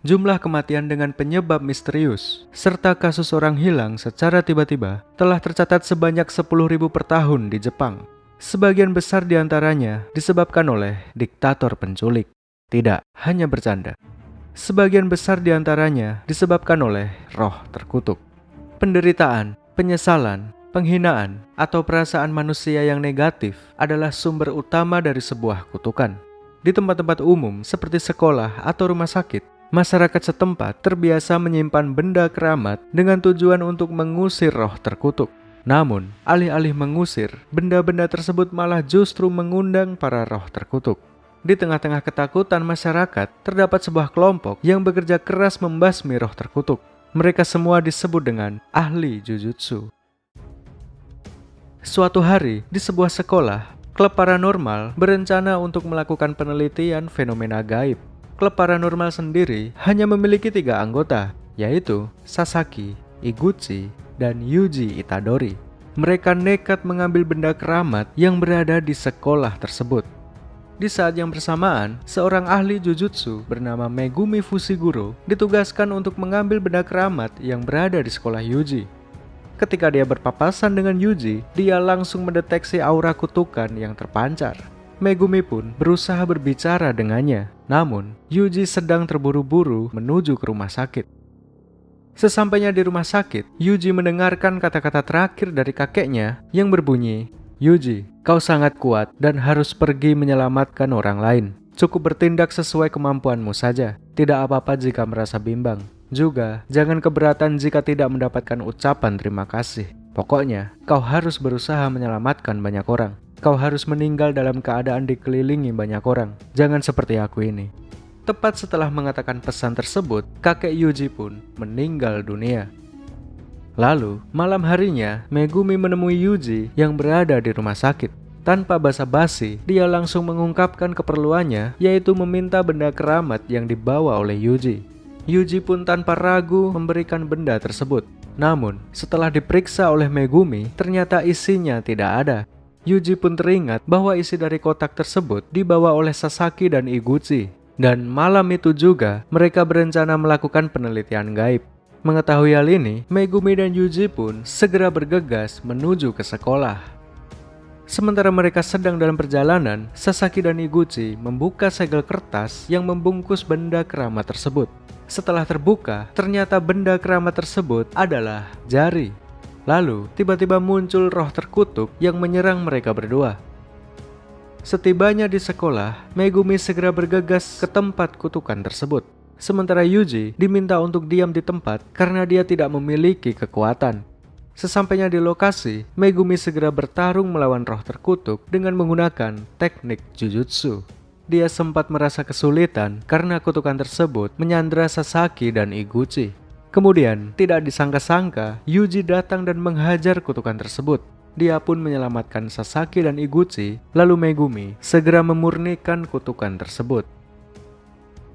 jumlah kematian dengan penyebab misterius, serta kasus orang hilang secara tiba-tiba telah tercatat sebanyak 10.000 per tahun di Jepang. Sebagian besar di antaranya disebabkan oleh diktator penculik. Tidak, hanya bercanda. Sebagian besar di antaranya disebabkan oleh roh terkutuk. Penderitaan, penyesalan, penghinaan, atau perasaan manusia yang negatif adalah sumber utama dari sebuah kutukan. Di tempat-tempat umum seperti sekolah atau rumah sakit, masyarakat setempat terbiasa menyimpan benda keramat dengan tujuan untuk mengusir roh terkutuk. Namun, alih-alih mengusir, benda-benda tersebut malah justru mengundang para roh terkutuk. Di tengah-tengah ketakutan masyarakat, terdapat sebuah kelompok yang bekerja keras membasmi roh terkutuk. Mereka semua disebut dengan ahli jujutsu. Suatu hari, di sebuah sekolah, klub paranormal berencana untuk melakukan penelitian fenomena gaib. Klub paranormal sendiri hanya memiliki 3 anggota, yaitu Sasaki, Iguchi, dan Yuji Itadori. Mereka nekat mengambil benda keramat yang berada di sekolah tersebut. Di saat yang bersamaan, seorang ahli jujutsu bernama Megumi Fushiguro ditugaskan untuk mengambil benda keramat yang berada di sekolah Yuji. Ketika dia berpapasan dengan Yuji, dia langsung mendeteksi aura kutukan yang terpancar. Megumi pun berusaha berbicara dengannya, namun Yuji sedang terburu-buru menuju ke rumah sakit. Sesampainya di rumah sakit, Yuji mendengarkan kata-kata terakhir dari kakeknya yang berbunyi, "Yuji, kau sangat kuat dan harus pergi menyelamatkan orang lain. Cukup bertindak sesuai kemampuanmu saja. Tidak apa-apa jika merasa bimbang. Juga, jangan keberatan jika tidak mendapatkan ucapan terima kasih. Pokoknya, kau harus berusaha menyelamatkan banyak orang. Kau harus meninggal dalam keadaan dikelilingi banyak orang. Jangan seperti aku ini." Tepat setelah mengatakan pesan tersebut, kakek Yuji pun meninggal dunia. Lalu, malam harinya, Megumi menemui Yuji yang berada di rumah sakit. Tanpa basa-basi, dia langsung mengungkapkan keperluannya, yaitu meminta benda keramat yang dibawa oleh Yuji. Yuji pun tanpa ragu memberikan benda tersebut. Namun, setelah diperiksa oleh Megumi, ternyata isinya tidak ada. Yuji pun teringat bahwa isi dari kotak tersebut dibawa oleh Sasaki dan Iguchi. Dan malam itu juga, mereka berencana melakukan penelitian gaib. Mengetahui hal ini, Megumi dan Yuji pun segera bergegas menuju ke sekolah. Sementara mereka sedang dalam perjalanan, Sasaki dan Iguchi membuka segel kertas yang membungkus benda keramat tersebut. Setelah terbuka, ternyata benda keramat tersebut adalah jari. Lalu, tiba-tiba muncul roh terkutuk yang menyerang mereka berdua. Setibanya di sekolah, Megumi segera bergegas ke tempat kutukan tersebut. Sementara Yuji diminta untuk diam di tempat karena dia tidak memiliki kekuatan. Sesampainya di lokasi, Megumi segera bertarung melawan roh terkutuk dengan menggunakan teknik jujutsu. Dia sempat merasa kesulitan karena kutukan tersebut menyandra Sasaki dan Iguchi. Kemudian, tidak disangka-sangka, Yuji datang dan menghajar kutukan tersebut. Dia pun menyelamatkan Sasaki dan Iguchi, lalu Megumi segera memurnikan kutukan tersebut.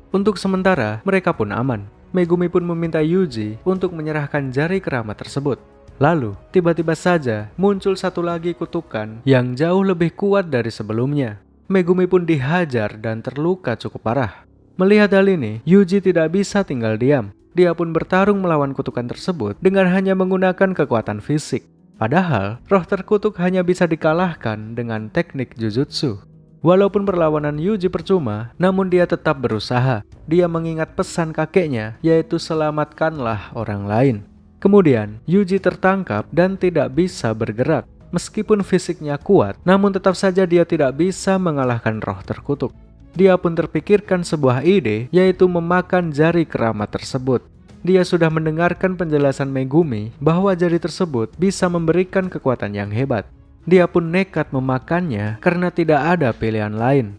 Untuk sementara, mereka pun aman. Megumi pun meminta Yuji untuk menyerahkan jari keramat tersebut. Lalu, tiba-tiba saja muncul satu lagi kutukan yang jauh lebih kuat dari sebelumnya. Megumi pun dihajar dan terluka cukup parah. Melihat hal ini, Yuji tidak bisa tinggal diam. Dia pun bertarung melawan kutukan tersebut dengan hanya menggunakan kekuatan fisik. Padahal, roh terkutuk hanya bisa dikalahkan dengan teknik jujutsu. Walaupun perlawanan Yuji percuma, namun dia tetap berusaha. Dia mengingat pesan kakeknya, yaitu selamatkanlah orang lain. Kemudian, Yuji tertangkap dan tidak bisa bergerak. Meskipun fisiknya kuat, namun tetap saja dia tidak bisa mengalahkan roh terkutuk. Dia pun terpikirkan sebuah ide, yaitu memakan jari keramat tersebut. Dia sudah mendengarkan penjelasan Megumi bahwa jari tersebut bisa memberikan kekuatan yang hebat. Dia pun nekat memakannya karena tidak ada pilihan lain.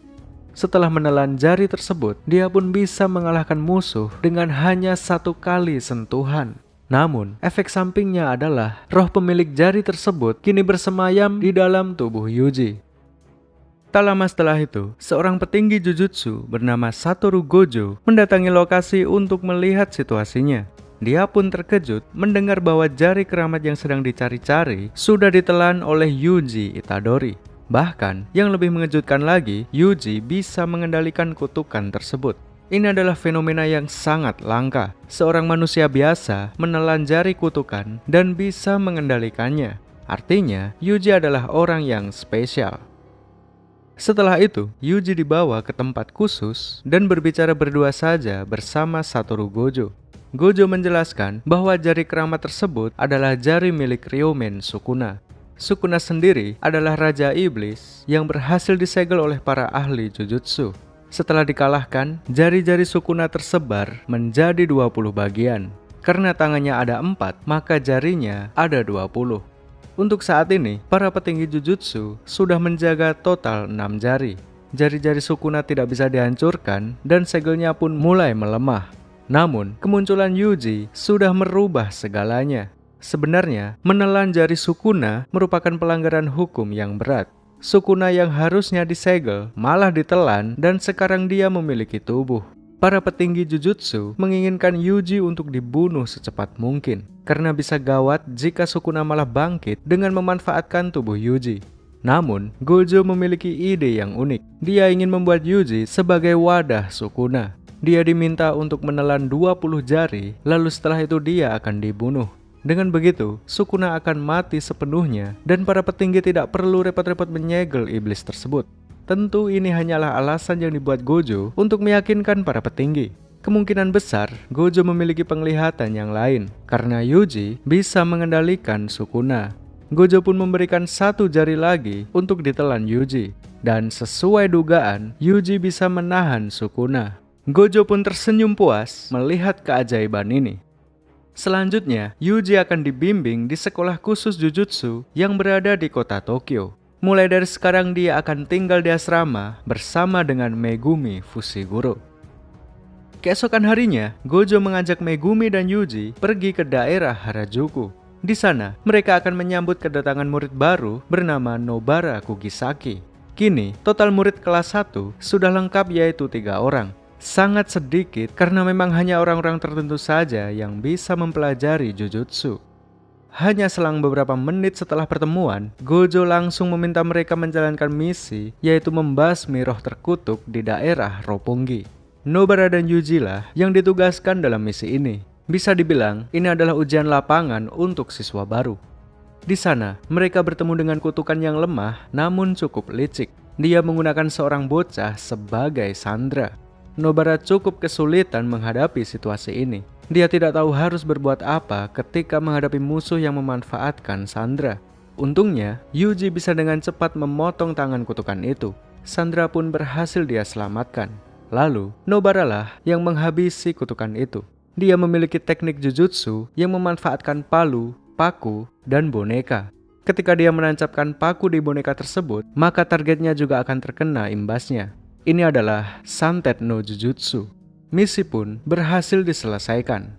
Setelah menelan jari tersebut, dia pun bisa mengalahkan musuh dengan hanya 1 kali sentuhan. Namun, efek sampingnya adalah roh pemilik jari tersebut kini bersemayam di dalam tubuh Yuji. Tak lama setelah itu, seorang petinggi jujutsu bernama Satoru Gojo mendatangi lokasi untuk melihat situasinya. Dia pun terkejut mendengar bahwa jari keramat yang sedang dicari-cari sudah ditelan oleh Yuji Itadori. Bahkan, yang lebih mengejutkan lagi, Yuji bisa mengendalikan kutukan tersebut. Ini adalah fenomena yang sangat langka. Seorang manusia biasa menelan jari kutukan dan bisa mengendalikannya. Artinya, Yuji adalah orang yang spesial. Setelah itu, Yuji dibawa ke tempat khusus dan berbicara berdua saja bersama Satoru Gojo. Gojo menjelaskan bahwa jari keramat tersebut adalah jari milik Ryomen Sukuna. Sukuna sendiri adalah Raja Iblis yang berhasil disegel oleh para ahli Jujutsu. Setelah dikalahkan, jari-jari Sukuna tersebar menjadi 20 bagian. Karena tangannya ada 4, maka jarinya ada 20. Untuk saat ini, para petinggi Jujutsu sudah menjaga total 6 jari. Jari-jari Sukuna tidak bisa dihancurkan dan segelnya pun mulai melemah. Namun, kemunculan Yuji sudah merubah segalanya. Sebenarnya, menelan jari Sukuna merupakan pelanggaran hukum yang berat. Sukuna yang harusnya disegel malah ditelan dan sekarang dia memiliki tubuh. Para petinggi Jujutsu menginginkan Yuji untuk dibunuh secepat mungkin karena bisa gawat jika Sukuna malah bangkit dengan memanfaatkan tubuh Yuji. Namun, Gojo memiliki ide yang unik. Dia ingin membuat Yuji sebagai wadah Sukuna. Dia diminta untuk menelan 20 jari, lalu setelah itu dia akan dibunuh. Dengan begitu, Sukuna akan mati sepenuhnya dan para petinggi tidak perlu repot-repot menyegel iblis tersebut. Tentu ini hanyalah alasan yang dibuat Gojo untuk meyakinkan para petinggi. Kemungkinan besar Gojo memiliki penglihatan yang lain karena Yuji bisa mengendalikan Sukuna. Gojo pun memberikan 1 jari lagi untuk ditelan Yuji. Dan sesuai dugaan, Yuji bisa menahan Sukuna. Gojo pun tersenyum puas melihat keajaiban ini. Selanjutnya, Yuji akan dibimbing di sekolah khusus Jujutsu yang berada di kota Tokyo. Mulai dari sekarang dia akan tinggal di asrama bersama dengan Megumi Fushiguro. Keesokan harinya, Gojo mengajak Megumi dan Yuji pergi ke daerah Harajuku. Di sana, mereka akan menyambut kedatangan murid baru bernama Nobara Kugisaki. Kini, total murid kelas 1 sudah lengkap yaitu 3 orang. Sangat sedikit karena memang hanya orang-orang tertentu saja yang bisa mempelajari Jujutsu. Hanya selang beberapa menit setelah pertemuan, Gojo langsung meminta mereka menjalankan misi, yaitu membasmi roh terkutuk di daerah Roppongi. Nobara dan Yuji lah yang ditugaskan dalam misi ini. Bisa dibilang, ini adalah ujian lapangan untuk siswa baru. Di sana, mereka bertemu dengan kutukan yang lemah namun cukup licik. Dia menggunakan seorang bocah sebagai sandera. Nobara cukup kesulitan menghadapi situasi ini. Dia tidak tahu harus berbuat apa ketika menghadapi musuh yang memanfaatkan sandera. Untungnya, Yuji bisa dengan cepat memotong tangan kutukan itu. Sandera pun berhasil dia selamatkan. Lalu, Nobara lah yang menghabisi kutukan itu. Dia memiliki teknik Jujutsu yang memanfaatkan palu, paku, dan boneka. Ketika dia menancapkan paku di boneka tersebut, maka targetnya juga akan terkena imbasnya. Ini adalah Santet no Jujutsu. Misi pun berhasil diselesaikan.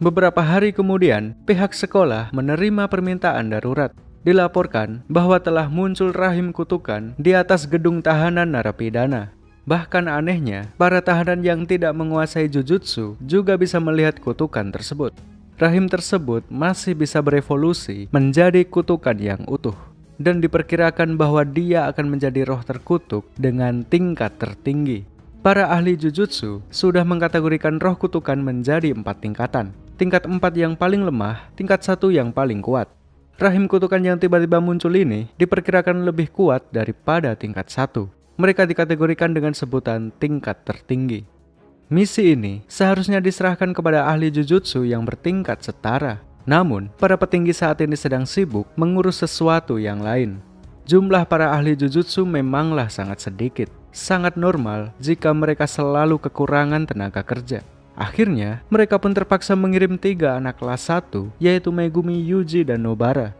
Beberapa hari kemudian, pihak sekolah menerima permintaan darurat. Dilaporkan bahwa telah muncul rahim kutukan di atas gedung tahanan narapidana. Bahkan anehnya, para tahanan yang tidak menguasai Jujutsu juga bisa melihat kutukan tersebut. Rahim tersebut masih bisa berevolusi menjadi kutukan yang utuh. Dan diperkirakan bahwa dia akan menjadi roh terkutuk dengan tingkat tertinggi. Para ahli Jujutsu sudah mengkategorikan roh kutukan menjadi 4 tingkatan. Tingkat 4 yang paling lemah, tingkat 1 yang paling kuat. Rahim kutukan yang tiba-tiba muncul ini diperkirakan lebih kuat daripada tingkat 1. Mereka dikategorikan dengan sebutan tingkat tertinggi. Misi ini seharusnya diserahkan kepada ahli Jujutsu yang bertingkat setara. Namun, para petinggi saat ini sedang sibuk mengurus sesuatu yang lain. Jumlah para ahli Jujutsu memanglah sangat sedikit. Sangat normal jika mereka selalu kekurangan tenaga kerja. Akhirnya, mereka pun terpaksa mengirim 3 anak kelas 1, yaitu Megumi, Yuji, dan Nobara.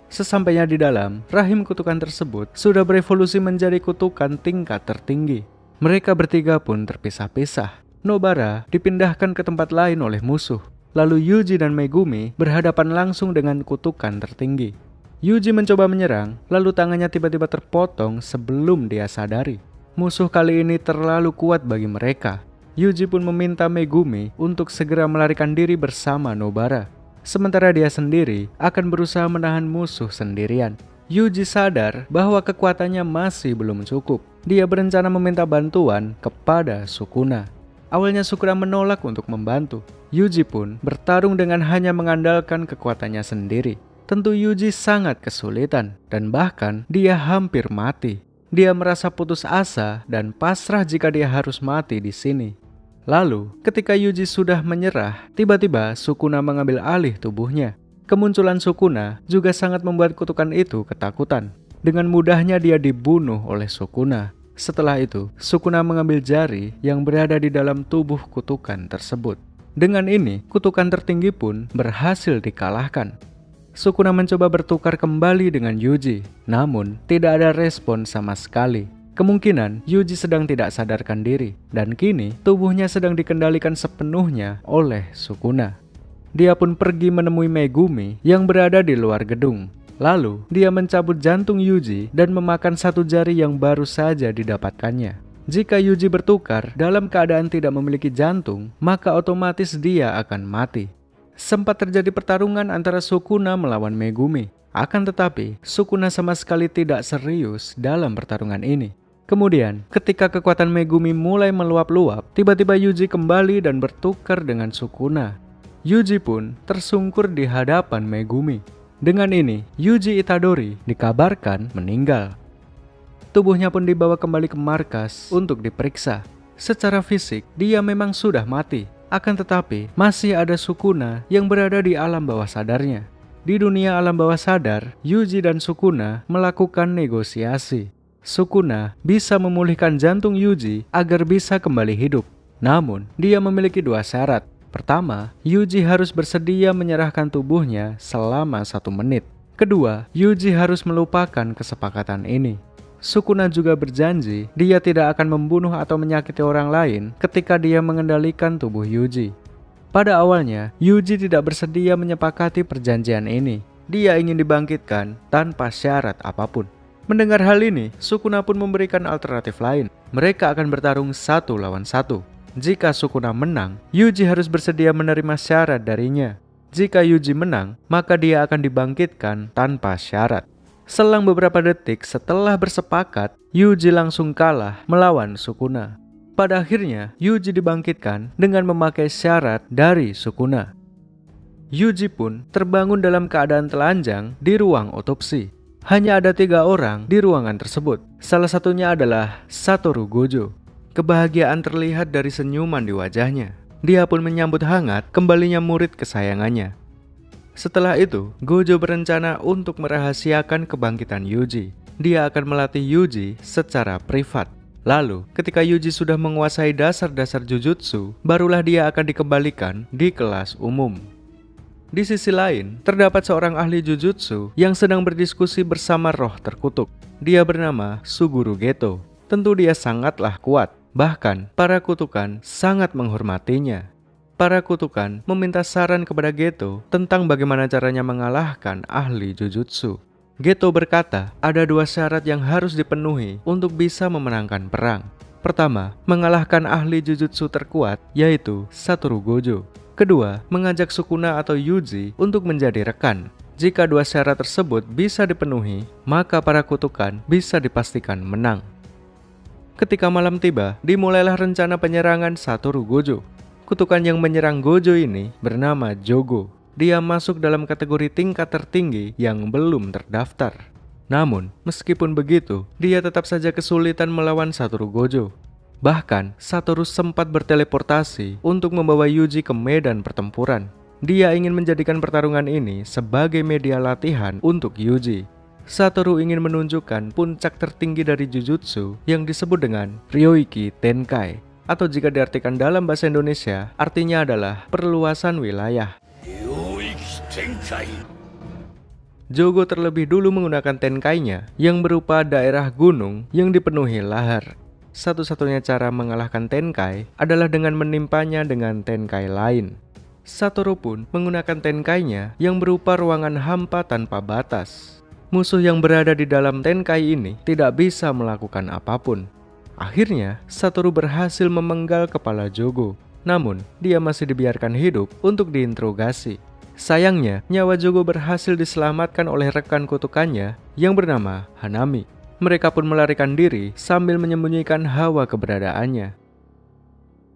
Sesampainya di dalam, rahim kutukan tersebut sudah berevolusi menjadi kutukan tingkat tertinggi. Mereka bertiga pun terpisah-pisah. Nobara dipindahkan ke tempat lain oleh musuh. Lalu Yuji dan Megumi berhadapan langsung dengan kutukan tertinggi. Yuji mencoba menyerang, lalu tangannya tiba-tiba terpotong sebelum dia sadari. Musuh kali ini terlalu kuat bagi mereka. Yuji pun meminta Megumi untuk segera melarikan diri bersama Nobara. Sementara dia sendiri akan berusaha menahan musuh sendirian. Yuji sadar bahwa kekuatannya masih belum cukup. dia berencana meminta bantuan kepada Sukuna. Awalnya Sukuna menolak untuk membantu. Yuji pun bertarung dengan hanya mengandalkan kekuatannya sendiri. Tentu Yuji sangat kesulitan dan bahkan dia hampir mati. Dia merasa putus asa dan pasrah jika dia harus mati di sini. Lalu, ketika Yuji sudah menyerah, tiba-tiba Sukuna mengambil alih tubuhnya. Kemunculan Sukuna juga sangat membuat kutukan itu ketakutan. Dengan mudahnya dia dibunuh oleh Sukuna. Setelah itu, Sukuna mengambil jari yang berada di dalam tubuh kutukan tersebut. Dengan ini, kutukan tertinggi pun berhasil dikalahkan. Sukuna mencoba bertukar kembali dengan Yuji, namun tidak ada respon sama sekali. Kemungkinan Yuji sedang tidak sadarkan diri, dan kini tubuhnya sedang dikendalikan sepenuhnya oleh Sukuna. Dia pun pergi menemui Megumi yang berada di luar gedung. Lalu, dia mencabut jantung Yuji dan memakan satu jari yang baru saja didapatkannya. Jika Yuji bertukar dalam keadaan tidak memiliki jantung, maka otomatis dia akan mati. Sempat terjadi pertarungan antara Sukuna melawan Megumi. Akan tetapi, Sukuna sama sekali tidak serius dalam pertarungan ini. Kemudian, ketika kekuatan Megumi mulai meluap-luap, tiba-tiba Yuji kembali dan bertukar dengan Sukuna. Yuji pun tersungkur di hadapan Megumi. Dengan ini, Yuji Itadori dikabarkan meninggal. Tubuhnya pun dibawa kembali ke markas untuk diperiksa. Secara fisik, dia memang sudah mati. Akan tetapi, masih ada Sukuna yang berada di alam bawah sadarnya. Di dunia alam bawah sadar, Yuji dan Sukuna melakukan negosiasi. Sukuna bisa memulihkan jantung Yuji agar bisa kembali hidup. Namun, dia memiliki dua syarat. Pertama, Yuji harus bersedia menyerahkan tubuhnya selama 1 menit. Kedua, Yuji harus melupakan kesepakatan ini. Sukuna juga berjanji dia tidak akan membunuh atau menyakiti orang lain ketika dia mengendalikan tubuh Yuji. Pada awalnya, Yuji tidak bersedia menyepakati perjanjian ini. Dia ingin dibangkitkan tanpa syarat apapun. Mendengar hal ini, Sukuna pun memberikan alternatif lain. Mereka akan bertarung 1 lawan 1. Jika Sukuna menang, Yuji harus bersedia menerima syarat darinya. Jika Yuji menang, maka dia akan dibangkitkan tanpa syarat. Selang beberapa detik setelah bersepakat, Yuji langsung kalah melawan Sukuna. Pada akhirnya, Yuji dibangkitkan dengan memakai syarat dari Sukuna. Yuji pun terbangun dalam keadaan telanjang di ruang otopsi. Hanya ada 3 orang di ruangan tersebut. Salah satunya adalah Satoru Gojo. Kebahagiaan terlihat dari senyuman di wajahnya. Dia pun menyambut hangat kembalinya murid kesayangannya. Setelah itu, Gojo berencana untuk merahasiakan kebangkitan Yuji. Dia akan melatih Yuji secara privat. Lalu, ketika Yuji sudah menguasai dasar-dasar Jujutsu, barulah dia akan dikembalikan di kelas umum. Di sisi lain, terdapat seorang ahli Jujutsu yang sedang berdiskusi bersama roh terkutuk. Dia bernama Suguru Geto. Tentu dia sangatlah kuat, bahkan para kutukan sangat menghormatinya. Para kutukan meminta saran kepada Geto tentang bagaimana caranya mengalahkan ahli Jujutsu. Geto berkata, ada 2 syarat yang harus dipenuhi untuk bisa memenangkan perang. Pertama, mengalahkan ahli Jujutsu terkuat, yaitu Satoru Gojo. Kedua, mengajak Sukuna atau Yuji untuk menjadi rekan. Jika 2 syarat tersebut bisa dipenuhi, maka para kutukan bisa dipastikan menang. Ketika malam tiba, dimulailah rencana penyerangan Satoru Gojo. Kutukan yang menyerang Gojo ini bernama Jogo. Dia masuk dalam kategori tingkat tertinggi yang belum terdaftar. Namun, meskipun begitu, dia tetap saja kesulitan melawan Satoru Gojo. Bahkan, Satoru sempat berteleportasi untuk membawa Yuji ke medan pertempuran. Dia ingin menjadikan pertarungan ini sebagai media latihan untuk Yuji. Satoru ingin menunjukkan puncak tertinggi dari Jujutsu yang disebut dengan Ryoiki Tenkai. Atau jika diartikan dalam bahasa Indonesia, artinya adalah perluasan wilayah. Jogo terlebih dulu menggunakan tenkainya yang berupa daerah gunung yang dipenuhi lahar. Satu-satunya cara mengalahkan tenkai adalah dengan menimpanya dengan tenkai lain. Satoru pun menggunakan tenkainya yang berupa ruangan hampa tanpa batas. Musuh yang berada di dalam tenkai ini tidak bisa melakukan apapun. Akhirnya, Satoru berhasil memenggal kepala Jogo. Namun, dia masih dibiarkan hidup untuk diinterogasi. Sayangnya, nyawa Jogo berhasil diselamatkan oleh rekan kutukannya yang bernama Hanami. Mereka pun melarikan diri sambil menyembunyikan hawa keberadaannya.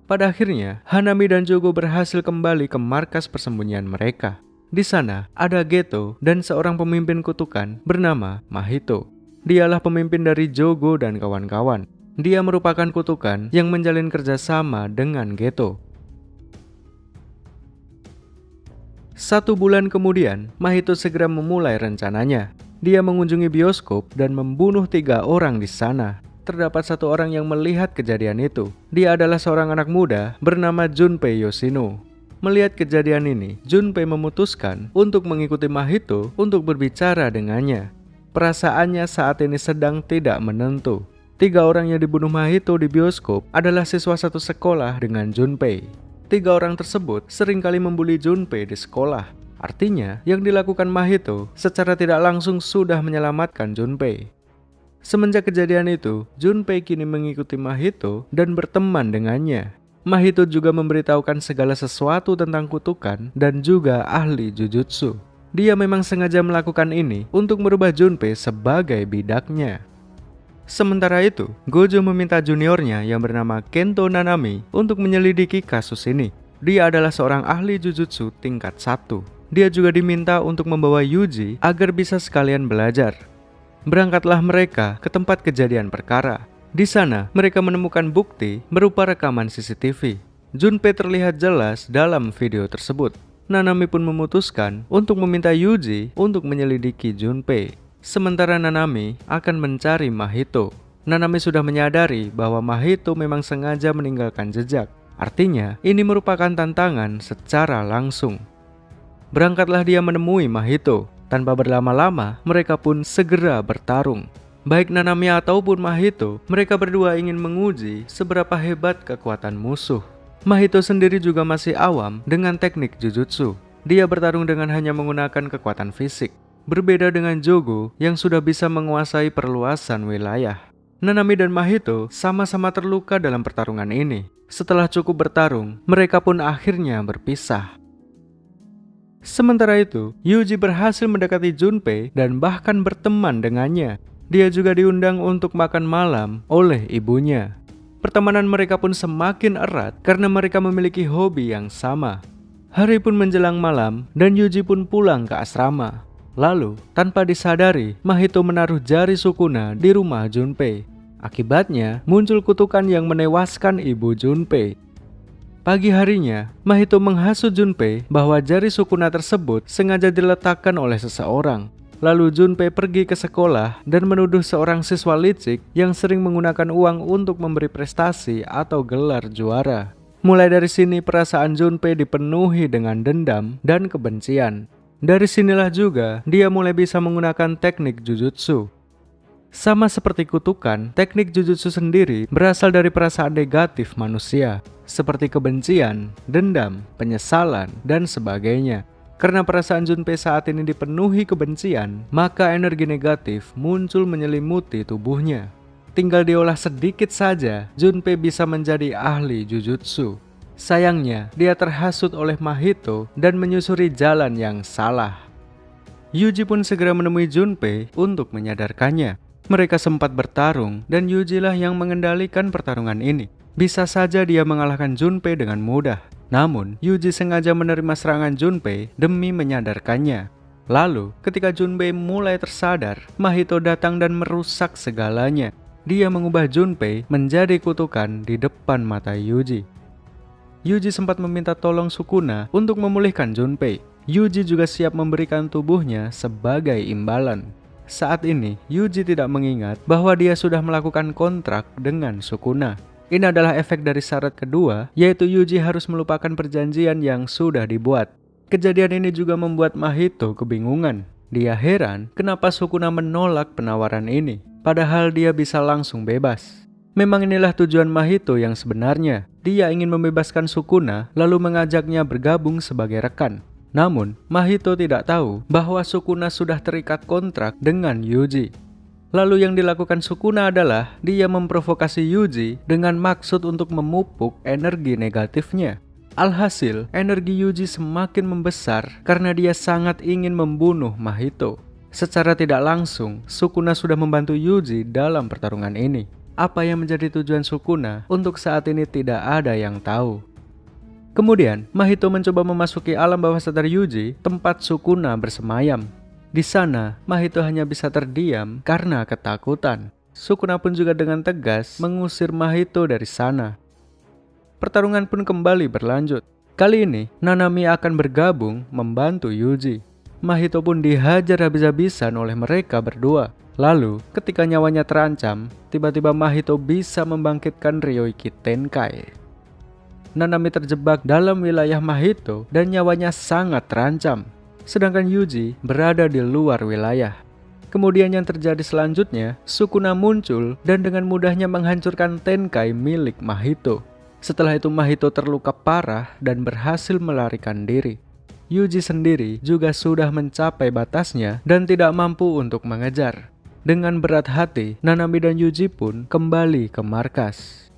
Pada akhirnya, Hanami dan Jogo berhasil kembali ke markas persembunyian mereka. Di sana, ada Geto dan seorang pemimpin kutukan bernama Mahito. Dialah pemimpin dari Jogo dan kawan-kawan. Dia merupakan kutukan yang menjalin kerjasama dengan Geto. 1 bulan kemudian, Mahito segera memulai rencananya. Dia mengunjungi bioskop dan membunuh 3 orang di sana. Terdapat 1 orang yang melihat kejadian itu. Dia adalah seorang anak muda bernama Junpei Yoshino. Melihat kejadian ini, Junpei memutuskan untuk mengikuti Mahito untuk berbicara dengannya. Perasaannya saat ini sedang tidak menentu. 3 orang yang dibunuh Mahito di bioskop adalah siswa satu sekolah dengan Junpei. 3 orang tersebut seringkali membuli Junpei di sekolah. Artinya, yang dilakukan Mahito secara tidak langsung sudah menyelamatkan Junpei. Semenjak kejadian itu, Junpei kini mengikuti Mahito dan berteman dengannya. Mahito juga memberitahukan segala sesuatu tentang kutukan dan juga ahli jujutsu. Dia memang sengaja melakukan ini untuk merubah Junpei sebagai bidaknya. Sementara itu, Gojo meminta juniornya yang bernama Kento Nanami untuk menyelidiki kasus ini. Dia adalah seorang ahli jujutsu tingkat 1. Dia juga diminta untuk membawa Yuji agar bisa sekalian belajar. Berangkatlah mereka ke tempat kejadian perkara. Di sana, mereka menemukan bukti berupa rekaman CCTV. Junpei terlihat jelas dalam video tersebut. Nanami pun memutuskan untuk meminta Yuji untuk menyelidiki Junpei. Sementara Nanami akan mencari Mahito. Nanami sudah menyadari bahwa Mahito memang sengaja meninggalkan jejak. Artinya, ini merupakan tantangan secara langsung. Berangkatlah dia menemui Mahito. Tanpa berlama-lama, mereka pun segera bertarung. Baik Nanami ataupun Mahito, mereka berdua ingin menguji seberapa hebat kekuatan musuh. Mahito sendiri juga masih awam dengan teknik jujutsu. Dia bertarung dengan hanya menggunakan kekuatan fisik. Berbeda dengan Jogo yang sudah bisa menguasai perluasan wilayah. Nanami dan Mahito sama-sama terluka dalam pertarungan ini. Setelah cukup bertarung, mereka pun akhirnya berpisah. Sementara itu, Yuji berhasil mendekati Junpei dan bahkan berteman dengannya. Dia juga diundang untuk makan malam oleh ibunya. Pertemanan mereka pun semakin erat karena mereka memiliki hobi yang sama. Hari pun menjelang malam dan Yuji pun pulang ke asrama. Lalu, tanpa disadari, Mahito menaruh jari Sukuna di rumah Junpei. Akibatnya, muncul kutukan yang menewaskan ibu Junpei. Pagi harinya, Mahito menghasut Junpei bahwa jari Sukuna tersebut sengaja diletakkan oleh seseorang. Lalu Junpei pergi ke sekolah dan menuduh seorang siswa licik yang sering menggunakan uang untuk memberi prestasi atau gelar juara. Mulai dari sini perasaan Junpei dipenuhi dengan dendam dan kebencian. Dari sinilah juga dia mulai bisa menggunakan teknik jujutsu. Sama seperti kutukan, teknik jujutsu sendiri berasal dari perasaan negatif manusia, seperti kebencian, dendam, penyesalan, dan sebagainya. Karena perasaan Junpei saat ini dipenuhi kebencian, maka energi negatif muncul menyelimuti tubuhnya. Tinggal diolah sedikit saja, Junpei bisa menjadi ahli jujutsu. Sayangnya, dia terhasut oleh Mahito dan menyusuri jalan yang salah. Yuji pun segera menemui Junpei untuk menyadarkannya. Mereka sempat bertarung dan Yuji lah yang mengendalikan pertarungan ini. Bisa saja dia mengalahkan Junpei dengan mudah. Namun, Yuji sengaja menerima serangan Junpei demi menyadarkannya. Lalu, ketika Junpei mulai tersadar, Mahito datang dan merusak segalanya. Dia mengubah Junpei menjadi kutukan di depan mata Yuji. Yuji sempat meminta tolong Sukuna untuk memulihkan Junpei. Yuji juga siap memberikan tubuhnya sebagai imbalan. Saat ini, Yuji tidak mengingat bahwa dia sudah melakukan kontrak dengan Sukuna. Ini adalah efek dari syarat kedua, yaitu Yuji harus melupakan perjanjian yang sudah dibuat. Kejadian ini juga membuat Mahito kebingungan. Dia heran kenapa Sukuna menolak penawaran ini, padahal dia bisa langsung bebas. Memang inilah tujuan Mahito yang sebenarnya. Dia ingin membebaskan Sukuna lalu mengajaknya bergabung sebagai rekan. Namun, Mahito tidak tahu bahwa Sukuna sudah terikat kontrak dengan Yuji. Lalu yang dilakukan Sukuna adalah dia memprovokasi Yuji dengan maksud untuk memupuk energi negatifnya. Alhasil, energi Yuji semakin membesar karena dia sangat ingin membunuh Mahito. Secara tidak langsung, Sukuna sudah membantu Yuji dalam pertarungan ini. Apa yang menjadi tujuan Sukuna untuk saat ini tidak ada yang tahu. Kemudian, Mahito mencoba memasuki alam bawah sadar Yuji, tempat Sukuna bersemayam. Di sana, Mahito hanya bisa terdiam karena ketakutan. Sukuna pun juga dengan tegas mengusir Mahito dari sana. Pertarungan pun kembali berlanjut. Kali ini, Nanami akan bergabung membantu Yuji. Mahito pun dihajar habis-habisan oleh mereka berdua. Lalu, ketika nyawanya terancam, tiba-tiba Mahito bisa membangkitkan Ryoiki Tenkai. Nanami terjebak dalam wilayah Mahito dan nyawanya sangat terancam. Sedangkan Yuji berada di luar wilayah. Kemudian yang terjadi selanjutnya, Sukuna muncul dan dengan mudahnya menghancurkan Tenkai milik Mahito. Setelah itu Mahito terluka parah dan berhasil melarikan diri. Yuji sendiri juga sudah mencapai batasnya dan tidak mampu untuk mengejar. Dengan berat hati, Nanami dan Yuji pun kembali ke markas.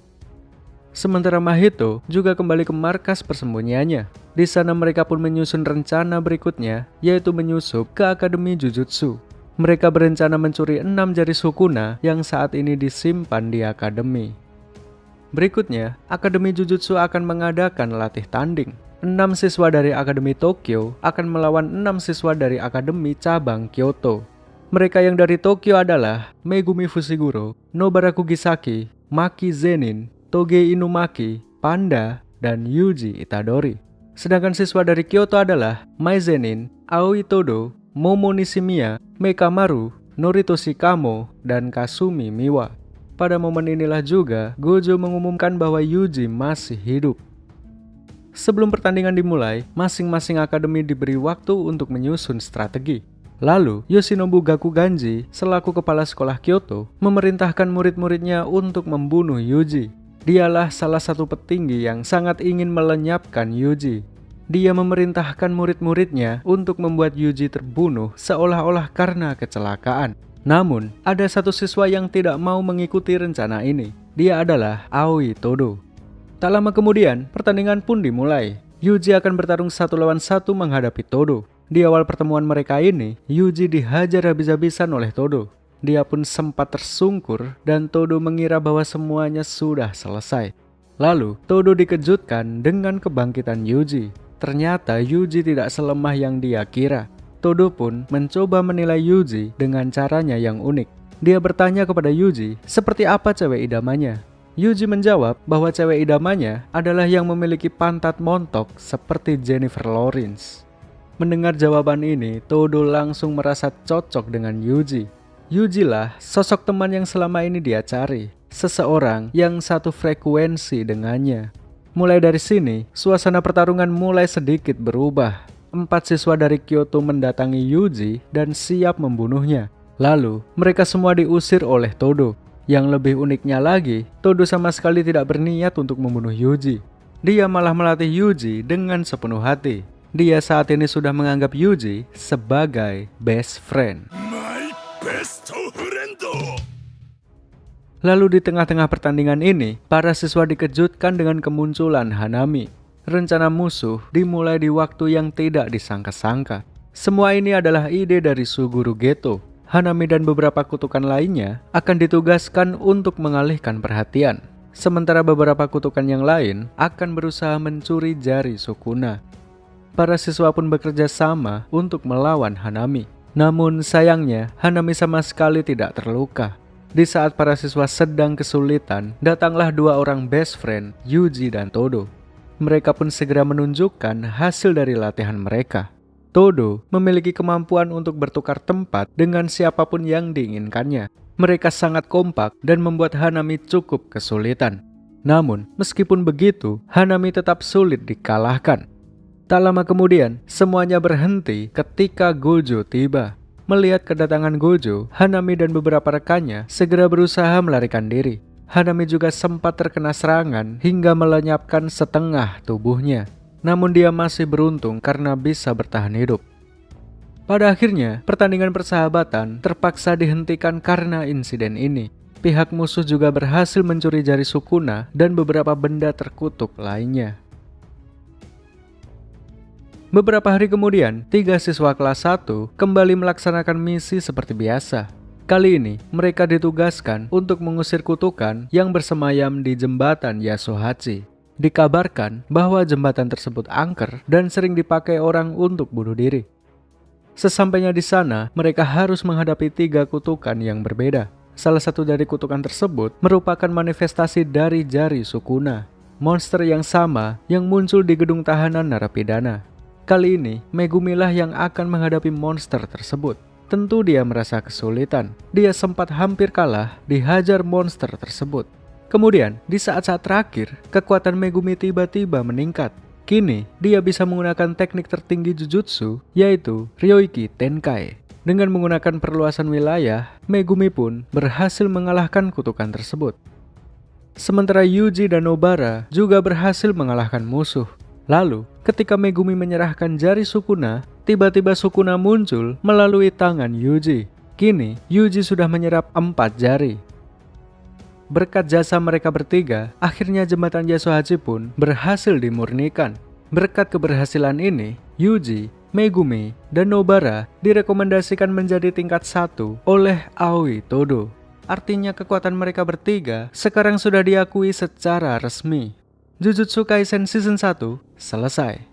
Sementara Mahito juga kembali ke markas persembunyiannya. Di sana mereka pun menyusun rencana berikutnya, yaitu menyusup ke Akademi Jujutsu. Mereka berencana mencuri 6 jari Sukuna yang saat ini disimpan di Akademi. Berikutnya, Akademi Jujutsu akan mengadakan latih tanding. 6 siswa dari Akademi Tokyo akan melawan 6 siswa dari Akademi Cabang Kyoto. Mereka yang dari Tokyo adalah Megumi Fushiguro, Nobaraku Gisaki, Maki Zenin, Toge Inumaki, Panda, dan Yuji Itadori. Sedangkan siswa dari Kyoto adalah Mai Zenin, Aoi Todo, Momo Nishimiya, Mekamaru, Noritoshi Kamo, dan Kasumi Miwa. Pada momen inilah juga Gojo mengumumkan bahwa Yuji masih hidup. Sebelum pertandingan dimulai, masing-masing akademi diberi waktu untuk menyusun strategi. Lalu, Yoshinobu Gakuganji selaku kepala sekolah Kyoto memerintahkan murid-muridnya untuk membunuh Yuji. Dialah salah satu petinggi yang sangat ingin melenyapkan Yuji. Dia memerintahkan murid-muridnya untuk membuat Yuji terbunuh seolah-olah karena kecelakaan. Namun, ada satu siswa yang tidak mau mengikuti rencana ini. Dia adalah Aoi Todo. Tak lama kemudian, pertandingan pun dimulai. Yuji akan bertarung 1 lawan 1 menghadapi Todo. Di awal pertemuan mereka ini, Yuji dihajar habis-habisan oleh Todo. Dia pun sempat tersungkur dan Todo mengira bahwa semuanya sudah selesai. Lalu, Todo dikejutkan dengan kebangkitan Yuji. Ternyata Yuji tidak selemah yang dia kira. Todo pun mencoba menilai Yuji dengan caranya yang unik. Dia bertanya kepada Yuji, seperti apa cewek idamannya? Yuji menjawab bahwa cewek idamannya adalah yang memiliki pantat montok seperti Jennifer Lawrence. Mendengar jawaban ini, Todo langsung merasa cocok dengan Yuji. Yuji lah sosok teman yang selama ini dia cari, seseorang yang satu frekuensi dengannya. Mulai dari sini, suasana pertarungan mulai sedikit berubah. 4 siswa dari Kyoto mendatangi Yuji dan siap membunuhnya. Lalu, mereka semua diusir oleh Todo. Yang lebih uniknya lagi, Todo sama sekali tidak berniat untuk membunuh Yuji. Dia malah melatih Yuji dengan sepenuh hati. Dia saat ini sudah menganggap Yuji sebagai best friend. My best friend. Lalu di tengah-tengah pertandingan ini, para siswa dikejutkan dengan kemunculan Hanami. Rencana musuh dimulai di waktu yang tidak disangka-sangka. Semua ini adalah ide dari Suguru Geto. Hanami dan beberapa kutukan lainnya akan ditugaskan untuk mengalihkan perhatian. Sementara beberapa kutukan yang lain akan berusaha mencuri jari Sukuna. Para siswa pun bekerja sama untuk melawan Hanami. Namun sayangnya Hanami sama sekali tidak terluka. Di saat para siswa sedang kesulitan, datanglah 2 orang best friend, Yuji dan Todo. Mereka pun segera menunjukkan hasil dari latihan mereka. Todo memiliki kemampuan untuk bertukar tempat dengan siapapun yang diinginkannya. Mereka sangat kompak dan membuat Hanami cukup kesulitan. Namun, meskipun begitu, Hanami tetap sulit dikalahkan. Tak lama kemudian, semuanya berhenti ketika Gojo tiba. Melihat kedatangan Gojo, Hanami dan beberapa rekannya segera berusaha melarikan diri. Hanami juga sempat terkena serangan hingga melenyapkan setengah tubuhnya. Namun dia masih beruntung karena bisa bertahan hidup. Pada akhirnya, pertandingan persahabatan terpaksa dihentikan karena insiden ini. Pihak musuh juga berhasil mencuri jari Sukuna dan beberapa benda terkutuk lainnya. Beberapa hari kemudian, 3 siswa kelas 1 kembali melaksanakan misi seperti biasa. Kali ini, mereka ditugaskan untuk mengusir kutukan yang bersemayam di jembatan Yasuhachi. Dikabarkan bahwa jembatan tersebut angker dan sering dipakai orang untuk bunuh diri. Sesampainya di sana, mereka harus menghadapi 3 kutukan yang berbeda. Salah satu dari kutukan tersebut merupakan manifestasi dari jari Sukuna, monster yang sama yang muncul di gedung tahanan narapidana. Kali ini, Megumilah yang akan menghadapi monster tersebut. Tentu dia merasa kesulitan. Dia sempat hampir kalah dihajar monster tersebut. Kemudian, di saat-saat terakhir, kekuatan Megumi tiba-tiba meningkat. Kini, dia bisa menggunakan teknik tertinggi Jujutsu, yaitu Ryoiki Tenkai. Dengan menggunakan perluasan wilayah, Megumi pun berhasil mengalahkan kutukan tersebut. Sementara Yuji dan Nobara juga berhasil mengalahkan musuh. Lalu, ketika Megumi menyerahkan jari Sukuna, tiba-tiba Sukuna muncul melalui tangan Yuji. Kini, Yuji sudah menyerap 4 jari. Berkat jasa mereka bertiga, akhirnya jembatan Yasuhachi pun berhasil dimurnikan. Berkat keberhasilan ini, Yuji, Megumi, dan Nobara direkomendasikan menjadi tingkat 1 oleh Aoi Todo. Artinya kekuatan mereka bertiga sekarang sudah diakui secara resmi. Jujutsu Kaisen Season 1 selesai.